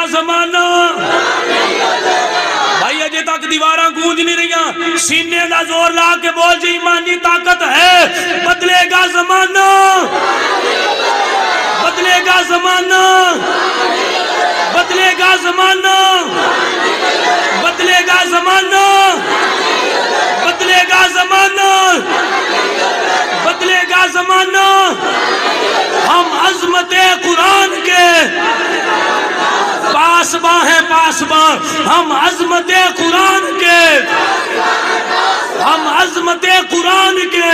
زمانہ بھائی اجے تک دیواراں گونج نہیں رہیاں سینے دا زور لا کے بول جی ایمانی طاقت ہے بدلے گا زمانہ بدلے گا زمانہ بدلے گا زمانہ بدلے گا زمانہ بدلے گا زمانہ بدلے گا زمانہ ہم عظمت قرآن کے پاسباں ہیں پاسباں ہم عظمت قرآن کے ہم عظمت قرآن کے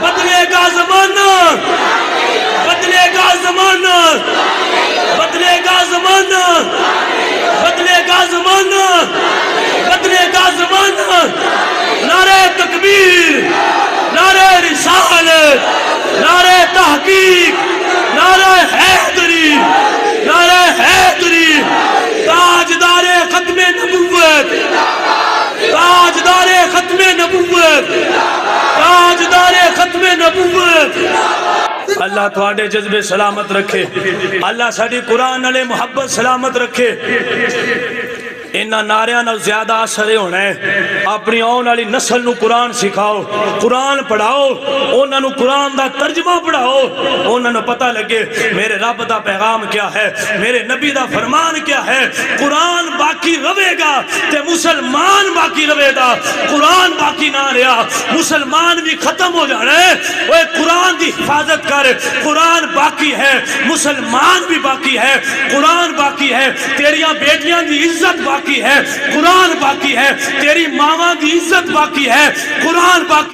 بدلے گا زمانہ بدلے گا زمانہ بدلے گا زمانہ بدلے گا زمانہ بدلے گا زمانہ نعرہ تکبیر نعرہ رسالت نعرہ تحقیق نعرہ حیدری نعرہ حیدری تاجدار ختم نبوت تاجدار ختم نبوت تاجدار ختم نبوت اللہ تھوڑے جذبے سلامت رکھے اللہ ساڑی قرآن علیہ محبت سلامت رکھے انہاں نعریاں نال زیادہ اثر ہونا ہے اپنی آن والی نسل نو قرآن سکھاؤ قرآن پڑھاؤ انہاں نو قرآن دا ترجمہ پڑھاؤ انہاں نو پتہ لگے میرے رب دا پیغام کیا ہے میرے نبی دا فرمان کیا ہے قرآن باقی رہے گا تے مسلمان باقی رہے گا قرآن باقی نہ رہا مسلمان بھی ختم ہو جانا ہے وہ قرآن دی حفاظت کر قرآن باقی ہے مسلمان بھی باقی ہے قرآن باقی ہے تیریاں بیٹیاں دی عزت باقی ہے قرآن باقی ہے تیری ماما کی عزت باقی ہے قرآن باقی